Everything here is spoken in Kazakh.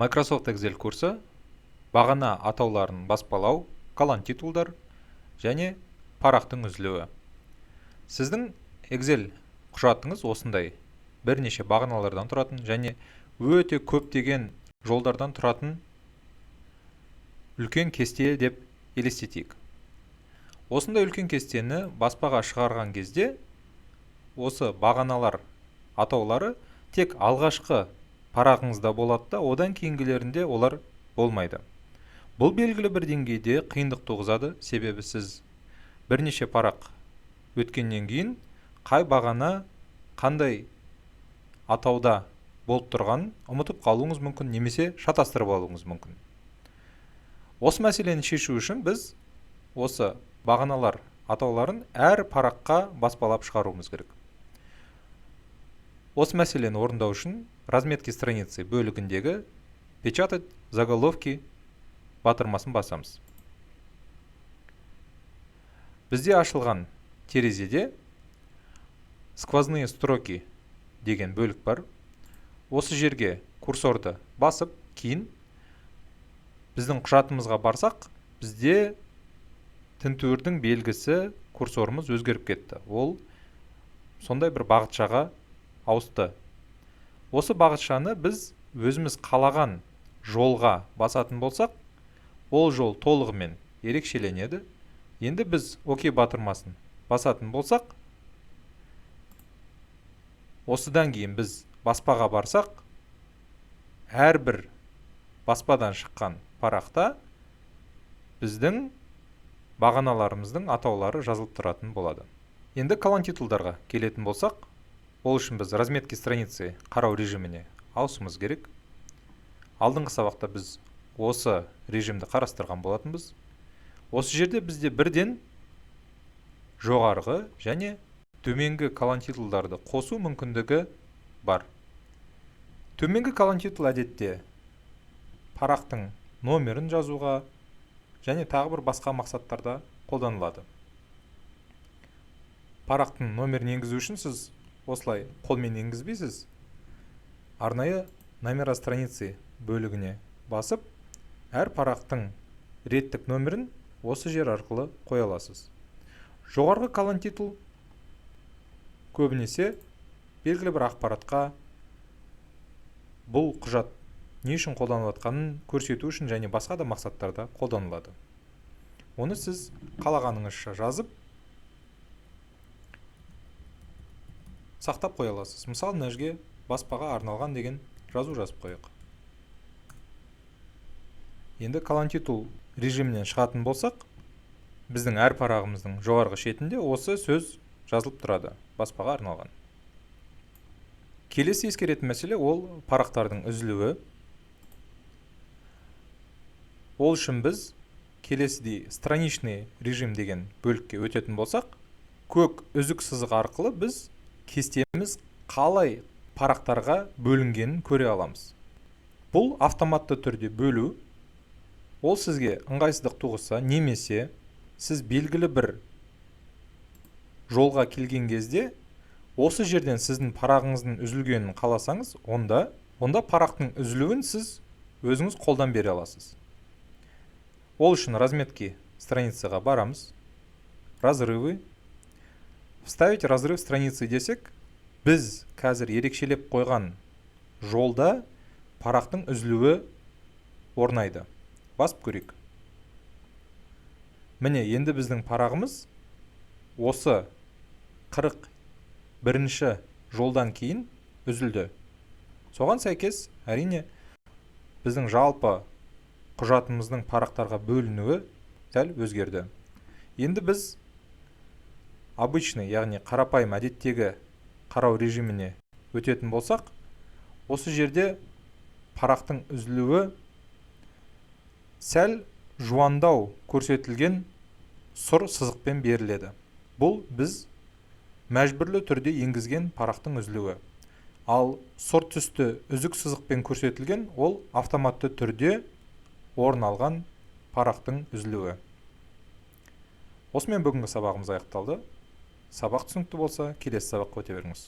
Microsoft Excel курсы бағана атауларын баспалау, колон титулдар және парақтың үзілуі. Сіздің Excel құжатыңыз осындай бірнеше бағаналардан тұратын және өте көптеген жолдардан тұратын үлкен кесте деп елестетейік. Осындай үлкен кестені баспаға шығарған кезде осы бағаналар атаулары тек алғашқы парағыңызда болады да, одан кейінгілерінде олар болмайды. Бұл белгілі бір деңгейде қиындық туғызады, себебі сіз бірнеше парақ өткеннен кейін қай бағана қандай атауда болып тұрғанын ұмытып қалуыңыз мүмкін, немесе шатастырып алуыңыз мүмкін. Осы мәселені шешу үшін біз осы бағаналар атауларын әр параққа баспалап шығаруымыз керек. Осы мәселені орындау үшін разметки страницы бөлігіндегі печатать заголовки батырмасын басамыз. Бізде ашылған терезеде сквозные строки деген бөлік бар. Осы жерге курсорды басып, кейін біздің құжатымызға барсақ, бізде тінтуірдің белгісі курсорымыз өзгеріп кетті. Ол сондай бір бағытшаға ауысты. Осы бағытшаны біз өзіміз қалаған жолға басатын болсақ, ол жол толығымен ерекшеленеді. Енді біз ОК батырмасын басатын болсақ, осыдан кейін біз баспаға барсақ, әрбір баспадан шыққан парақта біздің бағаналарымыздың атаулары жазылып тұратын болады. Енді колон титулдарға келетін болсақ, ол үшін біз разметки страницы қарау режиміне ауысымыз керек. Алдыңғы сабақта біз осы режимді қарастырған болатынбыз. Осы жерде бізде бірден жоғарғы және төменгі колон титулдарды қосу мүмкіндігі бар. Төменгі колон титул әдетте парақтың номерін жазуға және тағы бір басқа мақсаттарда қолданылады. Парақтың номерін енгізу үшін сіз осылай қолмен енгізбейсіз. Арнайы номера страницы бөлігіне басып, әр парақтың реттік нөмірін осы жер арқылы қоя аласыз. Жоғарғы колон титул көбінесе белгілі бір ақпаратқа бұл құжат не үшін қолданылып жатқанын көрсету үшін және басқа да мақсаттарда қолданылады. Оны сіз қалағаныңызша жазып сақтап қоя аласыз. Мысалы, мына жерге баспаға арналған деген жазу жазып қояйық. Енді колон титул режимінен шығатын болсақ, біздің әр парағымыздың жоғарғы шетінде осы сөз жазылып тұрады, баспаға арналған. Келесі ескеретін мәселе ол парақтардың үзілуі. Ол үшін біз келесідей страничный режим деген бөлікке өтетін болсақ, көк үзік сызық арқылы біз кестеміз қалай парақтарға бөлінгенін көре аламыз. Бұл автоматты түрде бөлу, ол сізге ыңғайсыздық туғызса, немесе сіз белгілі бір жолға келген кезде осы жерден сіздің парағыңыздың үзілгенін қаласаңыз, онда парақтың үзілуін сіз өзіңіз қолдан бере аласыз. Ол үшін разметки страницаға барамыз, разрывы, вставить разрыв страницы десек, біз қазір ерекшелеп қойған жолда парақтың үзілуі орнайды. Басып көрейік. Міне, енді біздің парағымыз осы 41-ші жолдан кейін үзілді. Соған сәйкес, әрине, біздің жалпы құжатымыздың парақтарға бөлінуі сәл өзгерді. Енді біз обычный, яғни қарапайым әдеттегі қарау режиміне өтетін болсақ, осы жерде парақтың үзілуі сәл жуандау көрсетілген сұр сызықпен беріледі. Бұл біз мәжбүрлі түрде енгізген парақтың үзілуі. Ал сұр түсті үзік сызықпен көрсетілген ол автоматты түрде орын алған парақтың үзілуі. Осымен бүгінгі сабағымыз аяқталды. Сабақ түсінікті болса, келесі сабаққа өте беріңіз.